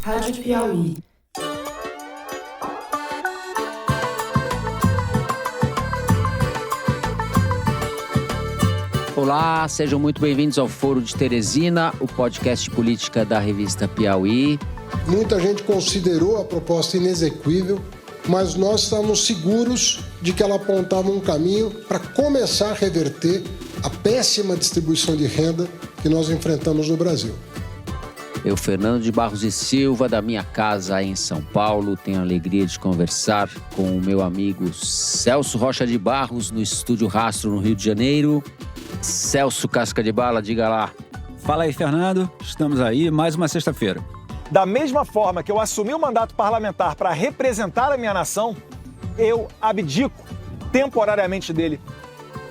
Rádio Piauí. Olá, sejam muito bem-vindos ao Foro de Teresina, o podcast de política da revista Piauí. Muita gente considerou a proposta inexequível, mas nós estamos seguros de que ela apontava um caminho para começar a reverter a péssima distribuição de renda que nós enfrentamos no Brasil. Eu, Fernando de Barros e Silva, da minha casa em São Paulo, tenho a alegria de conversar com o meu amigo Celso Rocha de Barros, no Estúdio Rastro, no Rio de Janeiro. Celso Casca de Bala, diga lá. Fala aí, Fernando. Estamos aí, mais uma sexta-feira. Da mesma forma que eu assumi o mandato parlamentar para representar a minha nação, eu abdico temporariamente dele.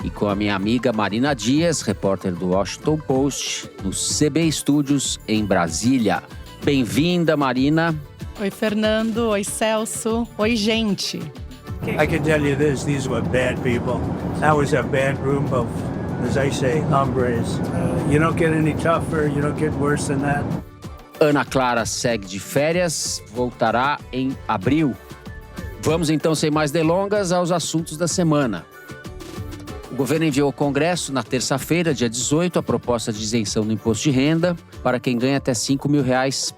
E com a minha amiga Marina Dias, repórter do Washington Post, no CB Studios, em Brasília. Bem-vinda, Marina. Oi, Fernando. Oi, Celso. Oi, gente. I can tell you this, these were bad people. That was a bad group of, as I say, hombres. You don't get any tougher, you don't get worse than that. Ana Clara segue de férias, voltará em abril. Vamos então, sem mais delongas, aos assuntos da semana. O governo enviou ao Congresso, na terça-feira, dia 18, a proposta de isenção do imposto de renda para quem ganha até R$5 mil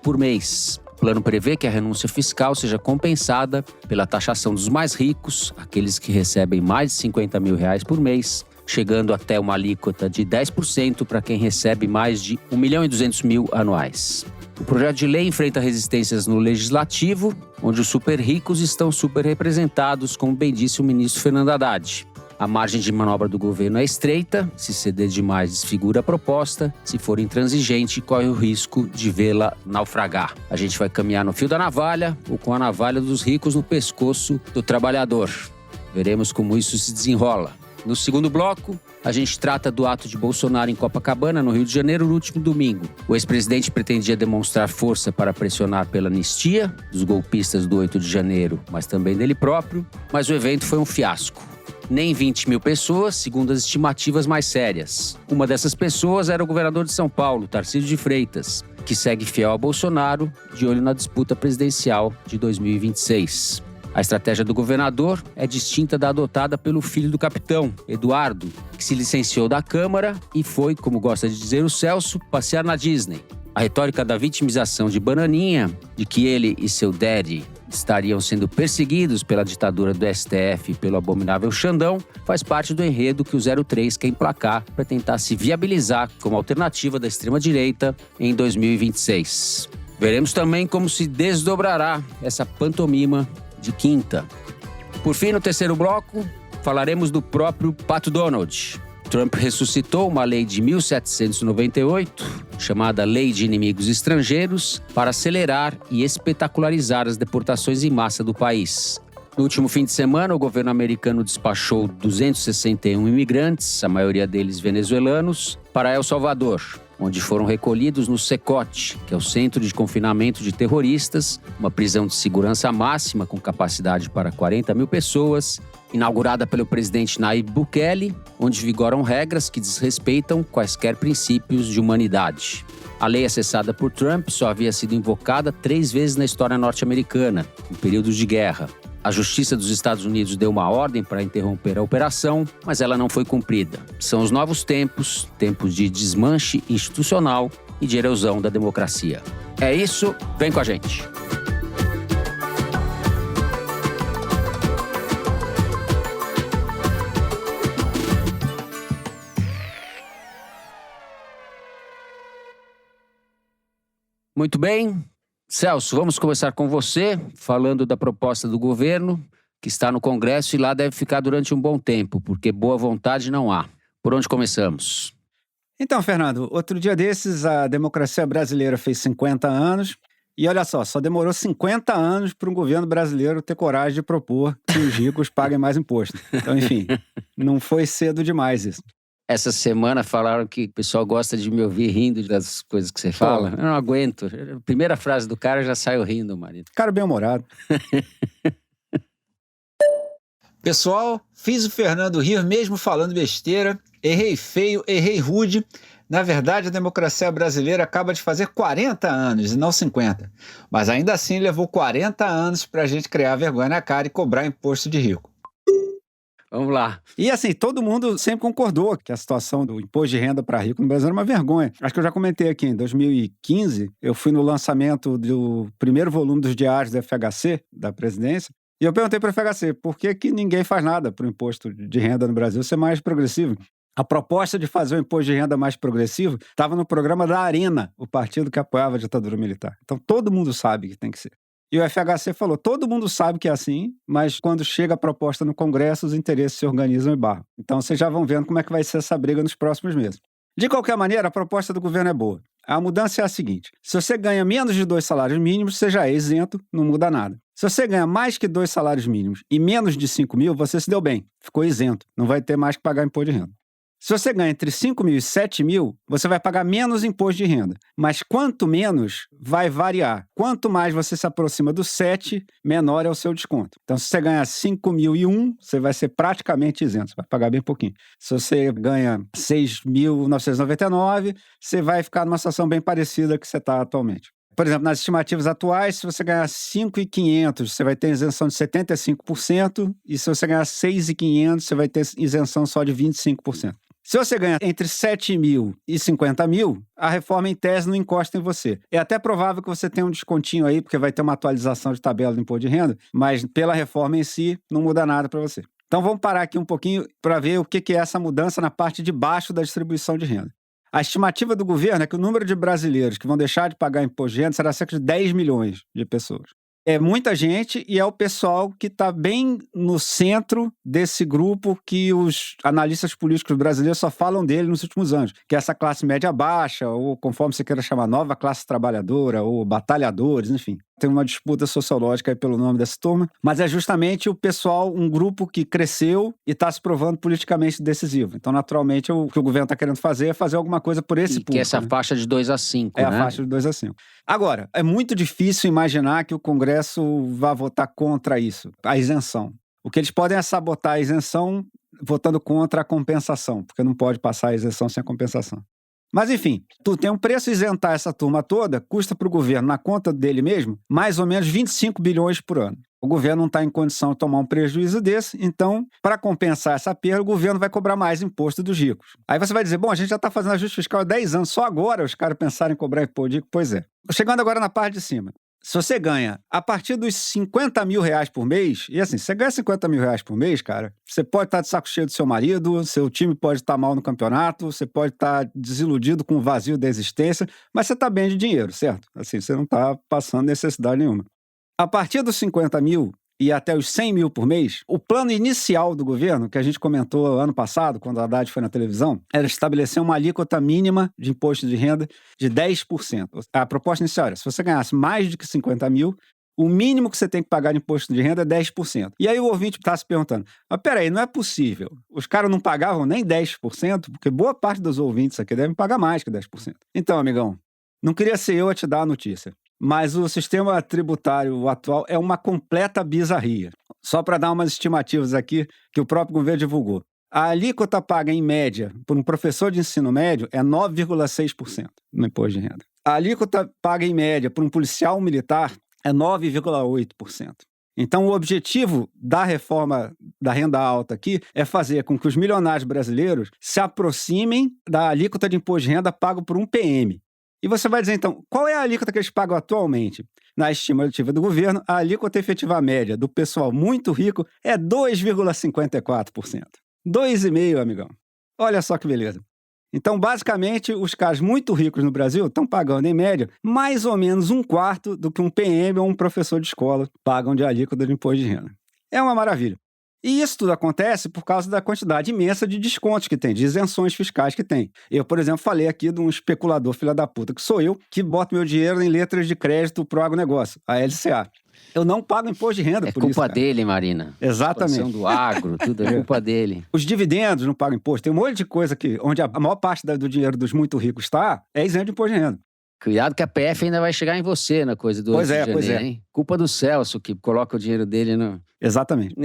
por mês. O plano prevê que a renúncia fiscal seja compensada pela taxação dos mais ricos, aqueles que recebem mais de R$50 mil por mês, chegando até uma alíquota de 10% para quem recebe mais de R$1.200.000 anuais. O projeto de lei enfrenta resistências no Legislativo, onde os super ricos estão super representados, como bem disse o ministro Fernando Haddad. A margem de manobra do governo é estreita, se ceder demais desfigura a proposta, se for intransigente corre o risco de vê-la naufragar. A gente vai caminhar no fio da navalha ou com a navalha dos ricos no pescoço do trabalhador. Veremos como isso se desenrola. No segundo bloco, a gente trata do ato de Bolsonaro em Copacabana, no Rio de Janeiro, no último domingo. O ex-presidente pretendia demonstrar força para pressionar pela anistia dos golpistas do 8 de janeiro, mas também dele próprio, mas o evento foi um fiasco. Nem 20 mil pessoas, segundo as estimativas mais sérias. Uma dessas pessoas era o governador de São Paulo, Tarcísio de Freitas, que segue fiel a Bolsonaro, de olho na disputa presidencial de 2026. A estratégia do governador é distinta da adotada pelo filho do capitão, Eduardo, que se licenciou da Câmara e foi, como gosta de dizer o Celso, passear na Disney. A retórica da vitimização de Bananinha, de que ele e seu daddy estariam sendo perseguidos pela ditadura do STF e pelo abominável Xandão, faz parte do enredo que o 03 quer emplacar para tentar se viabilizar como alternativa da extrema-direita em 2026. Veremos também como se desdobrará essa pantomima de quinta. Por fim, no terceiro bloco, falaremos do próprio Pato Donald. Trump ressuscitou uma lei de 1798, chamada Lei de Inimigos Estrangeiros, para acelerar e espetacularizar as deportações em massa do país. No último fim de semana, o governo americano despachou 261 imigrantes, a maioria deles venezuelanos, para El Salvador, onde foram recolhidos no CECOT, que é o Centro de Confinamento de Terroristas, uma prisão de segurança máxima com capacidade para 40 mil pessoas, inaugurada pelo presidente Nayib Bukele, onde vigoram regras que desrespeitam quaisquer princípios de humanidade. A lei acessada por Trump só havia sido invocada 3 vezes na história norte-americana, em períodos de guerra. A Justiça dos Estados Unidos deu uma ordem para interromper a operação, mas ela não foi cumprida. São os novos tempos, tempos de desmanche institucional e de erosão da democracia. É isso, vem com a gente. Muito bem. Celso, vamos começar com você, falando da proposta do governo, que está no Congresso e lá deve ficar durante um bom tempo, porque boa vontade não há. Por onde começamos? Então, Fernando, outro dia desses a democracia brasileira fez 50 anos e olha só demorou 50 anos para um governo brasileiro ter coragem de propor que os ricos paguem mais imposto. Então, enfim, não foi cedo demais isso. Essa semana falaram que o pessoal gosta de me ouvir rindo das coisas que você fala. Eu não aguento. A primeira frase do cara já saiu rindo, marido. Cara bem-humorado. Pessoal, fiz o Fernando rir mesmo falando besteira. Errei feio, errei rude. Na verdade, a democracia brasileira acaba de fazer 40 anos e não 50. Mas ainda assim levou 40 anos para a gente criar vergonha na cara e cobrar imposto de rico. Vamos lá. E assim, todo mundo sempre concordou que a situação do imposto de renda para rico no Brasil era uma vergonha. Acho que eu já comentei aqui, em 2015, eu fui no lançamento do primeiro volume dos diários da FHC, da presidência, e eu perguntei para o FHC, por que ninguém faz nada para o imposto de renda no Brasil ser mais progressivo? A proposta de fazer o imposto de renda mais progressivo estava no programa da Arena, o partido que apoiava a ditadura militar. Então todo mundo sabe que tem que ser. E o FHC falou, todo mundo sabe que é assim, mas quando chega a proposta no Congresso, os interesses se organizam e barram. Então vocês já vão vendo como é que vai ser essa briga nos próximos meses. De qualquer maneira, a proposta do governo é boa. A mudança é a seguinte, se você ganha menos de 2 salários mínimos, você já é isento, não muda nada. Se você ganha mais que 2 salários mínimos e menos de 5 mil, você se deu bem, ficou isento, não vai ter mais que pagar imposto de renda. Se você ganha entre 5 mil e 7 mil, você vai pagar menos imposto de renda. Mas quanto menos, vai variar. Quanto mais você se aproxima do 7, menor é o seu desconto. Então, se você ganhar 5.001, você vai ser praticamente isento. Você vai pagar bem pouquinho. Se você ganha 6.999, você vai ficar numa situação bem parecida que você está atualmente. Por exemplo, nas estimativas atuais, se você ganhar 5.500, você vai ter isenção de 75%, e se você ganhar 6.500, você vai ter isenção só de 25%. Se você ganha entre 7 mil e 50 mil, a reforma em tese não encosta em você. É até provável que você tenha um descontinho aí, porque vai ter uma atualização de tabela do imposto de renda, mas pela reforma em si, não muda nada para você. Então vamos parar aqui um pouquinho para ver o que é essa mudança na parte de baixo da distribuição de renda. A estimativa do governo é que o número de brasileiros que vão deixar de pagar imposto de renda será cerca de 10 milhões de pessoas. É muita gente e é o pessoal que está bem no centro desse grupo que os analistas políticos brasileiros só falam dele nos últimos anos, que é essa classe média baixa, ou conforme você queira chamar, nova classe trabalhadora, ou batalhadores, enfim. Tem uma disputa sociológica aí pelo nome dessa turma, mas é justamente o pessoal, um grupo que cresceu e está se provando politicamente decisivo. Então, naturalmente, o que o governo está querendo fazer é fazer alguma coisa por esse público. Que é essa faixa de 2 a 5, né? É a faixa de 2 a 5. Agora, é muito difícil imaginar que o Congresso vá votar contra isso, a isenção. O que eles podem é sabotar a isenção votando contra a compensação, porque não pode passar a isenção sem a compensação. Mas, enfim, tu tem um preço, isentar essa turma toda, custa para o governo, na conta dele mesmo, mais ou menos 25 bilhões por ano. O governo não está em condição de tomar um prejuízo desse, então, para compensar essa perda, o governo vai cobrar mais imposto dos ricos. Aí você vai dizer, bom, a gente já está fazendo ajuste fiscal há 10 anos, só agora os caras pensaram em cobrar imposto de rico? Pois é. Chegando agora na parte de cima. Se você ganha a partir dos 50 mil reais por mês, e assim, você ganha 50 mil reais por mês, cara, você pode estar de saco cheio do seu marido, seu time pode estar mal no campeonato, você pode estar desiludido com o vazio da existência, mas você está bem de dinheiro, certo? Assim, você não está passando necessidade nenhuma. A partir dos 50 mil e até os 100 mil por mês, o plano inicial do governo, que a gente comentou ano passado, quando a Haddad foi na televisão, era estabelecer uma alíquota mínima de imposto de renda de 10%. A proposta inicial era, se você ganhasse mais de que 50 mil, o mínimo que você tem que pagar de imposto de renda é 10%. E aí o ouvinte está se perguntando, mas peraí, não é possível. Os caras não pagavam nem 10%, porque boa parte dos ouvintes aqui devem pagar mais que 10%. Então, amigão, não queria ser eu a te dar a notícia. Mas o sistema tributário atual é uma completa bizarria. Só para dar umas estimativas aqui que o próprio governo divulgou. A alíquota paga, em média, por um professor de ensino médio é 9,6% no imposto de renda. A alíquota paga, em média, por um policial militar é 9,8%. Então, o objetivo da reforma da renda alta aqui é fazer com que os milionários brasileiros se aproximem da alíquota de imposto de renda pago por um PM. E você vai dizer, então, qual é a alíquota que eles pagam atualmente? Na estimativa do governo, a alíquota efetiva média do pessoal muito rico é 2,54%. 2,5%, amigão. Olha só que beleza. Então, basicamente, os caras muito ricos no Brasil estão pagando, em média, mais ou menos 1/4 do que um PM ou um professor de escola pagam de alíquota de imposto de renda. É uma maravilha. E isso tudo acontece por causa da quantidade imensa de descontos que tem, de isenções fiscais que tem. Eu, por exemplo, falei aqui de um especulador filha da puta, que sou eu, que bota meu dinheiro em letras de crédito pro agronegócio, a LCA. Eu não pago imposto de renda por isso. É culpa dele, Marina. Exatamente. A do agro, tudo é culpa dele. Os dividendos não pagam imposto. Tem um monte de coisa que, onde a maior parte do dinheiro dos muito ricos está, é isento de imposto de renda. Cuidado que a PF ainda vai chegar em você na coisa do 8 de janeiro, hein? Culpa do Celso, que coloca o dinheiro dele no... Exatamente.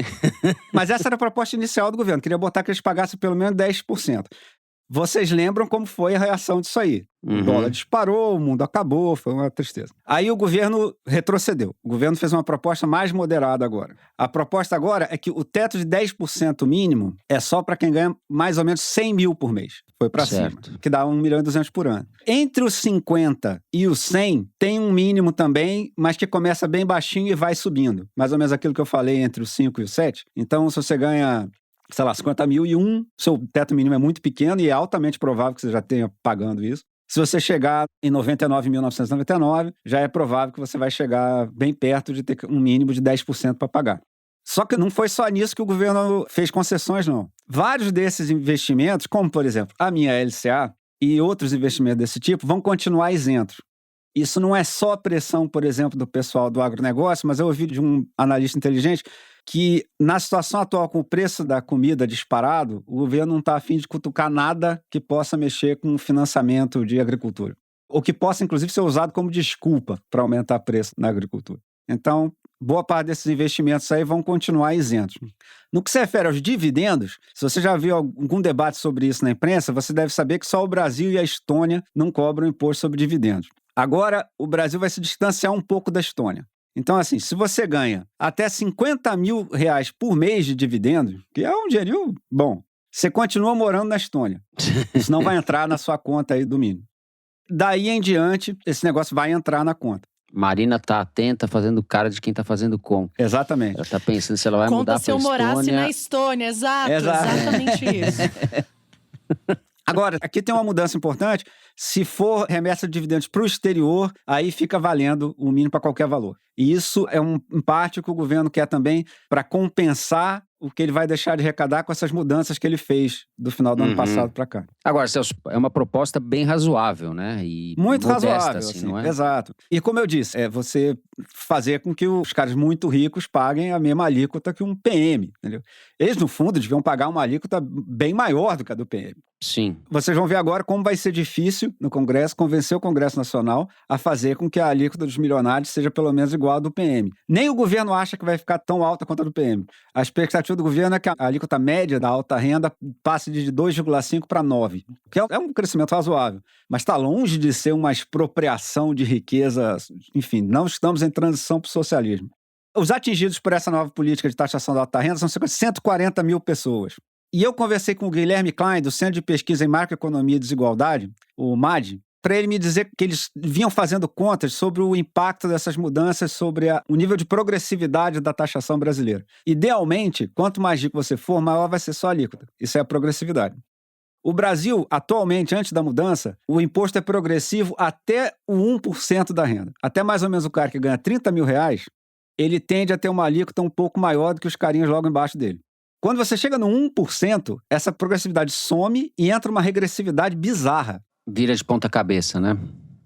Mas essa era a proposta inicial do governo. Queria botar que eles pagassem pelo menos 10%. Vocês lembram como foi a reação disso aí? O dólar disparou, o mundo acabou, foi uma tristeza. Aí o governo retrocedeu. O governo fez uma proposta mais moderada agora. A proposta agora é que o teto de 10% mínimo é só para quem ganha mais ou menos 100 mil por mês. Foi para cima, que dá 1.200.000 por ano. Entre os 50 e os 100, tem um mínimo também, mas que começa bem baixinho e vai subindo. Mais ou menos aquilo que eu falei entre os 5 e os 7. Então, se você ganha, sei lá, 50 mil e seu teto mínimo é muito pequeno e é altamente provável que você já tenha pagando isso. Se você chegar em 99.999, já é provável que você vai chegar bem perto de ter um mínimo de 10% para pagar. Só que não foi só nisso que o governo fez concessões, não. Vários desses investimentos, como, por exemplo, a minha LCA e outros investimentos desse tipo, vão continuar isentos. Isso não é só pressão, por exemplo, do pessoal do agronegócio, mas eu ouvi de um analista inteligente que, na situação atual, com o preço da comida disparado, o governo não está a fim de cutucar nada que possa mexer com o financiamento de agricultura. Ou que possa, inclusive, ser usado como desculpa para aumentar o preço na agricultura. Então, boa parte desses investimentos aí vão continuar isentos. No que se refere aos dividendos, se você já viu algum debate sobre isso na imprensa, você deve saber que só o Brasil e a Estônia não cobram imposto sobre dividendos. Agora, o Brasil vai se distanciar um pouco da Estônia. Então, assim, se você ganha até 50 mil reais por mês de dividendos, que é um dinheirinho bom, você continua morando na Estônia. Isso não vai entrar na sua conta aí do mínimo. Daí em diante, esse negócio vai entrar na conta. Marina tá atenta, fazendo cara de quem tá fazendo com. Exatamente. Ela tá pensando se ela vai mudar pra Estônia. Conta se eu morasse na Estônia, exatamente isso. Agora, aqui tem uma mudança importante. Se for remessa de dividendos para o exterior, aí fica valendo o mínimo para qualquer valor. E isso é em parte o que o governo quer também para compensar o que ele vai deixar de arrecadar com essas mudanças que ele fez do final do ano passado para cá. Agora, Celso, é uma proposta bem razoável, né? E muito modesta, razoável, assim, não é? Exato. E como eu disse, é você fazer com que os caras muito ricos paguem a mesma alíquota que um PM, entendeu? Eles, no fundo, deviam pagar uma alíquota bem maior do que a do PM. Sim. Vocês vão ver agora como vai ser difícil no Congresso convencer o Congresso Nacional a fazer com que a alíquota dos milionários seja pelo menos igual à do PM. Nem o governo acha que vai ficar tão alta quanto a do PM. A expectativa do governo é que a alíquota média da alta renda passe de 2,5 para 9, que é um crescimento razoável, mas está longe de ser uma expropriação de riqueza. Enfim, não estamos em transição para o socialismo. Os atingidos por essa nova política de taxação da alta renda são cerca de 140 mil pessoas. E eu conversei com o Guilherme Klein, do Centro de Pesquisa em Macroeconomia e Desigualdade, o MAD, para ele me dizer que eles vinham fazendo contas sobre o impacto dessas mudanças sobre o nível de progressividade da taxação brasileira. Idealmente, quanto mais rico você for, maior vai ser sua alíquota. Isso é a progressividade. O Brasil, atualmente, antes da mudança, o imposto é progressivo até o 1% da renda. Até mais ou menos o cara que ganha 30 mil reais, ele tende a ter uma alíquota um pouco maior do que os carinhas logo embaixo dele. Quando você chega no 1%, essa progressividade some e entra uma regressividade bizarra. Vira de ponta cabeça, né?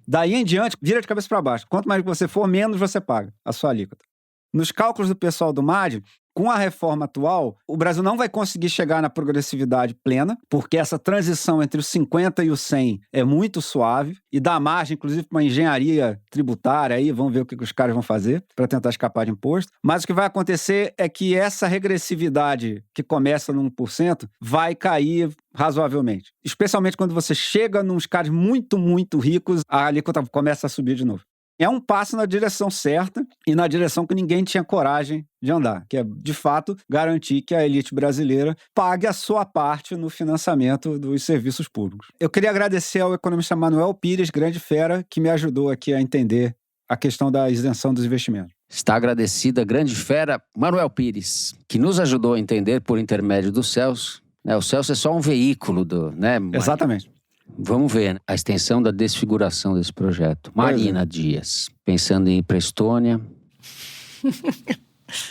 Daí em diante, vira de cabeça para baixo. Quanto mais você for, menos você paga a sua alíquota. Nos cálculos do pessoal do MAD, com a reforma atual, o Brasil não vai conseguir chegar na progressividade plena, porque essa transição entre os 50 e os 100 é muito suave e dá margem, inclusive, para uma engenharia tributária. Aí vamos ver o que os caras vão fazer para tentar escapar de imposto. Mas o que vai acontecer é que essa regressividade que começa no 1% vai cair razoavelmente. Especialmente quando você chega nos caras muito, muito ricos, a alíquota começa a subir de novo. É um passo na direção certa e na direção que ninguém tinha coragem de andar, que é, de fato, garantir que a elite brasileira pague a sua parte no financiamento dos serviços públicos. Eu queria agradecer ao economista Manuel Pires, grande fera, que me ajudou aqui a entender a questão da isenção dos investimentos. Está agradecida, grande fera, Manuel Pires, que nos ajudou a entender por intermédio do Celso. O Celso é só um veículo do... né? Exatamente. Vamos ver a extensão da desfiguração desse projeto. Marina Dias, pensando em ir para a Estônia.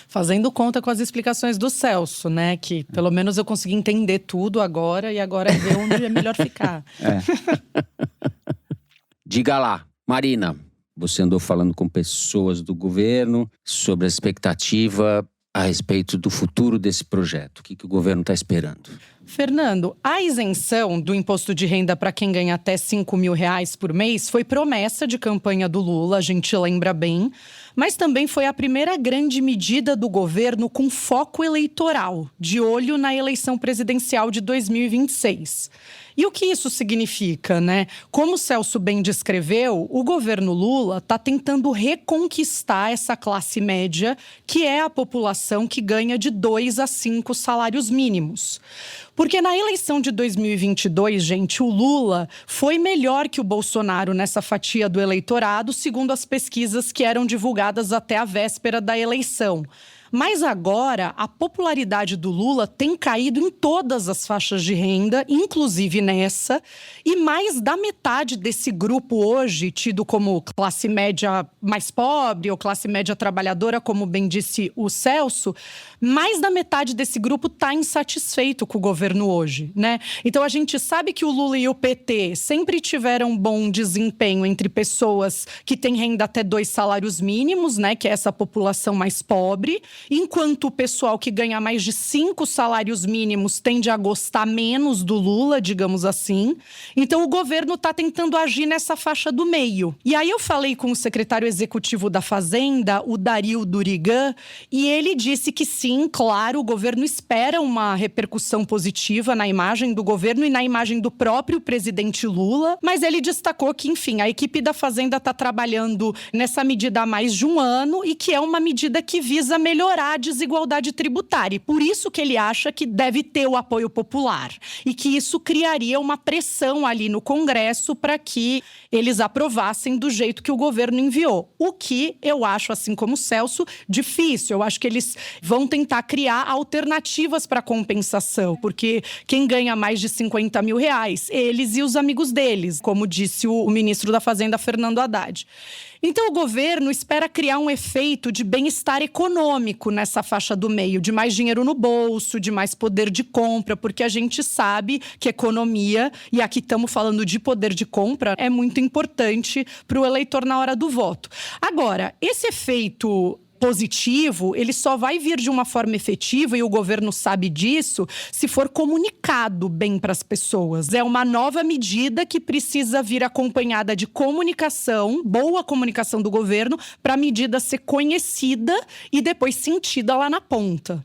Fazendo conta com as explicações do Celso, né? Que pelo menos eu consegui entender tudo agora e agora é ver onde é melhor ficar. Diga lá, Marina, você andou falando com pessoas do governo sobre a expectativa a respeito do futuro desse projeto. O que o governo está esperando? Fernando, a isenção do imposto de renda para quem ganha até 5 mil reais por mês foi promessa de campanha do Lula, a gente lembra bem, mas também foi a primeira grande medida do governo com foco eleitoral, de olho na eleição presidencial de 2026. E o que isso significa, né? Como o Celso bem descreveu, o governo Lula está tentando reconquistar essa classe média, que é a população que ganha de 2 a 5 salários mínimos. Porque na eleição de 2022, gente, o Lula foi melhor que o Bolsonaro nessa fatia do eleitorado, segundo as pesquisas que eram divulgadas até a véspera da eleição. Mas agora, a popularidade do Lula tem caído em todas as faixas de renda, inclusive nessa, e mais da metade desse grupo hoje, tido como classe média mais pobre ou classe média trabalhadora, como bem disse o Celso, mais da metade desse grupo está insatisfeito com o governo hoje, né? Então a gente sabe que o Lula e o PT sempre tiveram bom desempenho entre pessoas que têm renda até 2 salários mínimos, né? Que é essa população mais pobre, enquanto o pessoal que ganha mais de 5 salários mínimos tende a gostar menos do Lula, digamos assim. Então o governo está tentando agir nessa faixa do meio. E aí eu falei com o secretário executivo da Fazenda, o Dario Durigan, e ele disse que sim, claro, o governo espera uma repercussão positiva na imagem do governo e na imagem do próprio presidente Lula, mas ele destacou que, enfim, a equipe da Fazenda está trabalhando nessa medida há mais de um ano e que é uma medida que visa melhorar a desigualdade tributária. E por isso que ele acha que deve ter o apoio popular e que isso criaria uma pressão ali no Congresso para que eles aprovassem do jeito que o governo enviou. O que eu acho, assim como o Celso, difícil. Eu acho que eles vão tentar criar alternativas para compensação, porque quem ganha mais de 50 mil reais, eles e os amigos deles, como disse o ministro da Fazenda, Fernando Haddad. Então, o governo espera criar um efeito de bem-estar econômico nessa faixa do meio, de mais dinheiro no bolso, de mais poder de compra, porque a gente sabe que economia, e aqui estamos falando de poder de compra, é muito importante para o eleitor na hora do voto. Agora, esse efeito positivo, ele só vai vir de uma forma efetiva, e o governo sabe disso, se for comunicado bem para as pessoas. É uma nova medida que precisa vir acompanhada de comunicação, boa comunicação do governo, para a medida ser conhecida e depois sentida lá na ponta.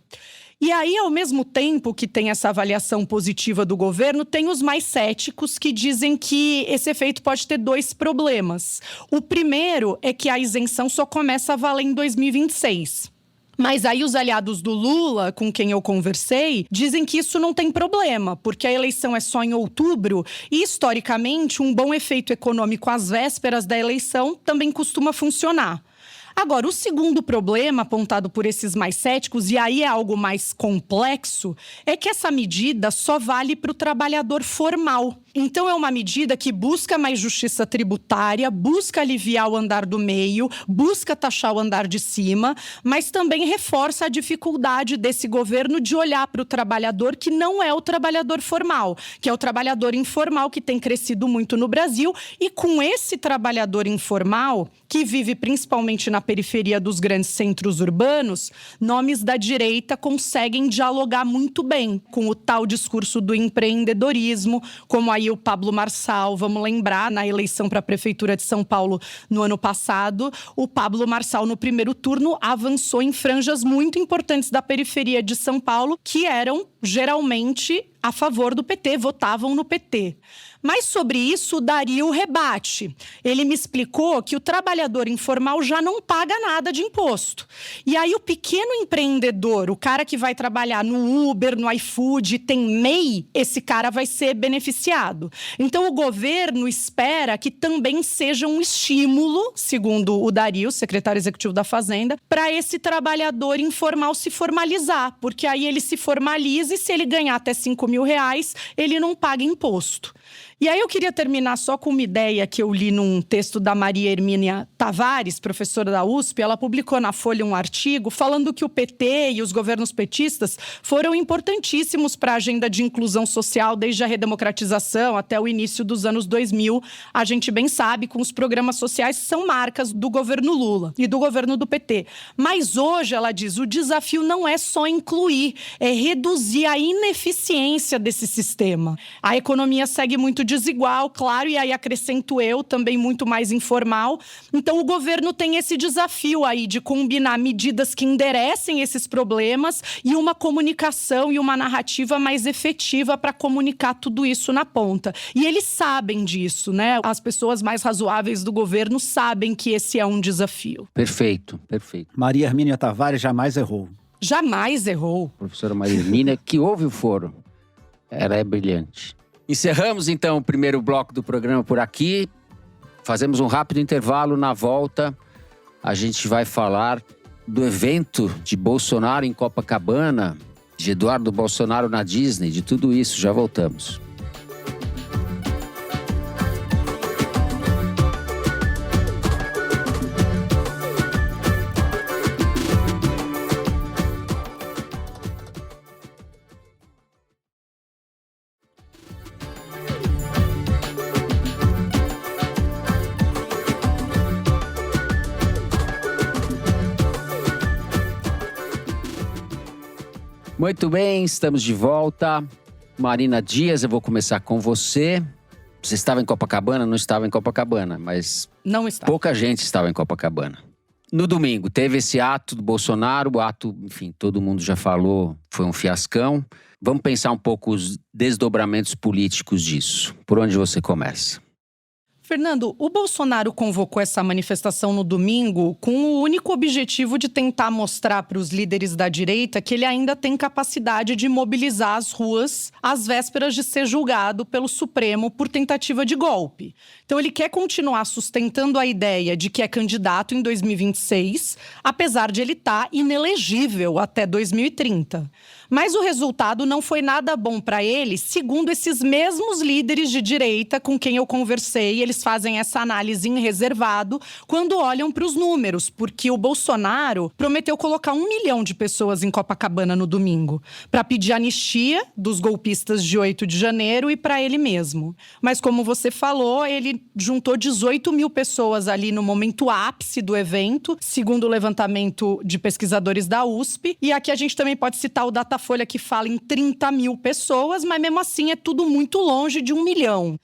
E aí, ao mesmo tempo que tem essa avaliação positiva do governo, tem os mais céticos que dizem que esse efeito pode ter 2 problemas. O primeiro é que a isenção só começa a valer em 2026. Mas aí os aliados do Lula, com quem eu conversei, dizem que isso não tem problema, porque a eleição é só em outubro e, historicamente, um bom efeito econômico às vésperas da eleição também costuma funcionar. Agora, o segundo problema apontado por esses mais céticos, e aí é algo mais complexo, é que essa medida só vale para o trabalhador formal. Então, é uma medida que busca mais justiça tributária, busca aliviar o andar do meio, busca taxar o andar de cima, mas também reforça a dificuldade desse governo de olhar para o trabalhador que não é o trabalhador formal, que é o trabalhador informal que tem crescido muito no Brasil. E com esse trabalhador informal, que vive principalmente na periferia dos grandes centros urbanos, nomes da direita conseguem dialogar muito bem com o tal discurso do empreendedorismo, como aí o Pablo Marçal. Vamos lembrar, na eleição para a Prefeitura de São Paulo no ano passado, o Pablo Marçal, no primeiro turno, avançou em franjas muito importantes da periferia de São Paulo, que eram geralmente a favor do PT, votavam no PT. Mas sobre isso, o Dario rebate. Ele me explicou que o trabalhador informal já não paga nada de imposto. E aí o pequeno empreendedor, o cara que vai trabalhar no Uber, no iFood, tem MEI, esse cara vai ser beneficiado. Então o governo espera que também seja um estímulo, segundo o Dario, secretário executivo da Fazenda, para esse trabalhador informal se formalizar. Porque aí ele se formaliza e se ele ganhar até 5 mil reais, ele não paga imposto. E aí eu queria terminar só com uma ideia que eu li num texto da Maria Hermínia Tavares, professora da USP. Ela publicou na Folha um artigo falando que o PT e os governos petistas foram importantíssimos para a agenda de inclusão social desde a redemocratização até o início dos anos 2000. A gente bem sabe, com os programas sociais, são marcas do governo Lula e do governo do PT. Mas hoje, ela diz, o desafio não é só incluir, é reduzir a ineficiência desse sistema. A economia segue muito desigual, claro, e aí acrescento eu, também muito mais informal. Então o governo tem esse desafio aí de combinar medidas que enderecem esses problemas e uma comunicação e uma narrativa mais efetiva para comunicar tudo isso na ponta. E eles sabem disso, né? As pessoas mais razoáveis do governo sabem que esse é um desafio. Perfeito, perfeito. Maria Hermínia Tavares jamais errou. Jamais errou. Professora Maria Hermínia, que ouve o foro. Ela é brilhante. Encerramos, então, o primeiro bloco do programa por aqui. Fazemos um rápido intervalo. Na volta, a gente vai falar do evento de Bolsonaro em Copacabana, de Eduardo Bolsonaro na Disney, de tudo isso. Já voltamos. Muito bem, estamos de volta. Marina Dias, eu vou começar com você. Você estava em Copacabana? Não estava em Copacabana, mas Não está. pouca gente estava em Copacabana. No domingo, teve esse ato do Bolsonaro. O ato, enfim, todo mundo já falou, foi um fiascão. Vamos pensar um pouco os desdobramentos políticos disso. Por onde você começa? Fernando, o Bolsonaro convocou essa manifestação no domingo com o único objetivo de tentar mostrar para os líderes da direita que ele ainda tem capacidade de mobilizar as ruas às vésperas de ser julgado pelo Supremo por tentativa de golpe. Então ele quer continuar sustentando a ideia de que é candidato em 2026, apesar de ele estar inelegível até 2030. Mas o resultado não foi nada bom para ele, segundo esses mesmos líderes de direita com quem eu conversei. Eles fazem essa análise em reservado quando olham para os números, porque o Bolsonaro prometeu colocar 1 milhão de pessoas em Copacabana no domingo, para pedir anistia dos golpistas de 8 de janeiro e para ele mesmo. Mas como você falou, ele juntou 18 mil pessoas ali no momento ápice do evento, segundo o levantamento de pesquisadores da USP. E aqui a gente também pode citar o Datafolha, que fala em 30 mil pessoas, mas mesmo assim é tudo muito longe de 1 milhão.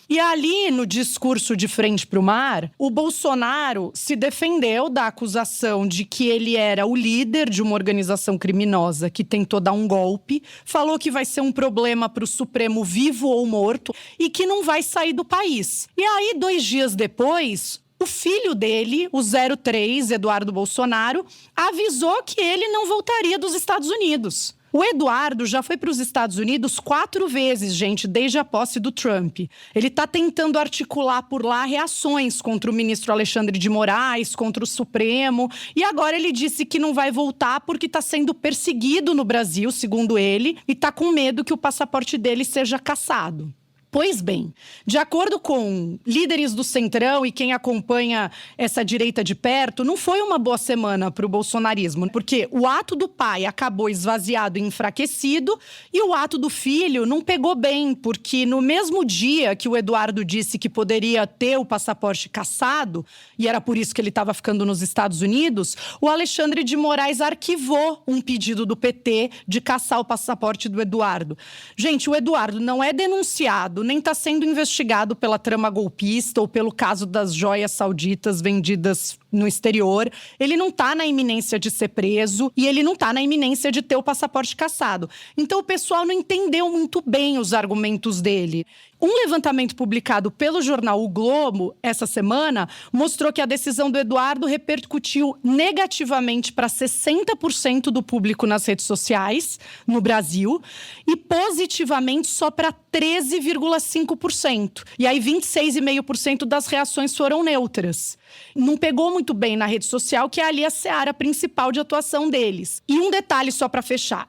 E ali, no discurso de frente para o mar, o Bolsonaro se defendeu da acusação de que ele era o líder de uma organização criminosa que tentou dar um golpe, falou que vai ser um problema para o Supremo vivo ou morto e que não vai sair do país. E aí, 2 dias depois, o filho dele, o 03, Eduardo Bolsonaro, avisou que ele não voltaria dos Estados Unidos. O Eduardo já foi para os Estados Unidos 4 vezes, gente, desde a posse do Trump. Ele está tentando articular por lá reações contra o ministro Alexandre de Moraes, contra o Supremo. E agora ele disse que não vai voltar porque está sendo perseguido no Brasil, segundo ele, e está com medo que o passaporte dele seja cassado. Pois bem, de acordo com líderes do Centrão e quem acompanha essa direita de perto, não foi uma boa semana para o bolsonarismo, porque o ato do pai acabou esvaziado e enfraquecido e o ato do filho não pegou bem, porque no mesmo dia que o Eduardo disse que poderia ter o passaporte cassado, e era por isso que ele estava ficando nos Estados Unidos, o Alexandre de Moraes arquivou um pedido do PT de cassar o passaporte do Eduardo. Gente, o Eduardo não é denunciado, nem está sendo investigado pela trama golpista ou pelo caso das joias sauditas vendidas no exterior. Ele não está na iminência de ser preso e ele não está na iminência de ter o passaporte cassado. Então o pessoal não entendeu muito bem os argumentos dele. Um levantamento publicado pelo jornal O Globo essa semana mostrou que a decisão do Eduardo repercutiu negativamente para 60% do público nas redes sociais no Brasil e positivamente só para 13,5%. E aí 26,5% das reações foram neutras. Não pegou muito bem na rede social, que é ali a seara principal de atuação deles. E um detalhe só para fechar.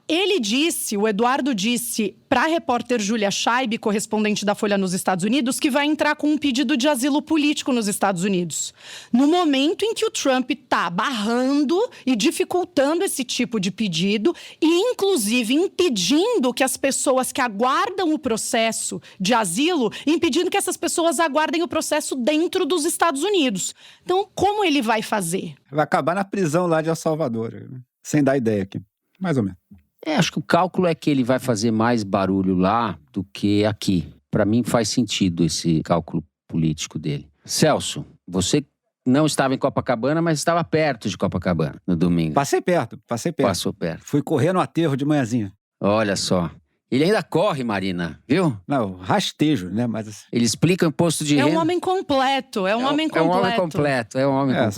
O Eduardo disse para a repórter Júlia Scheib, correspondente da Folha nos Estados Unidos, que vai entrar com um pedido de asilo político nos Estados Unidos. No momento em que o Trump está barrando e dificultando esse tipo de pedido e, inclusive, impedindo que as pessoas que aguardam o processo de asilo, impedindo que essas pessoas aguardem o processo dentro dos Estados Unidos. Então, como ele vai fazer? Vai acabar na prisão lá de El Salvador, né? Sem dar ideia aqui, mais ou menos. Acho que o cálculo é que ele vai fazer mais barulho lá do que aqui. Para mim faz sentido esse cálculo político dele. Celso, você não estava em Copacabana, mas estava perto de Copacabana no domingo. Passei perto. Passou perto. Fui correr no aterro de manhãzinha. Olha só. Ele ainda corre, Marina, viu? Não, rastejo, né? Mas Ele explica o imposto de renda. É um homem completo, É um homem completo.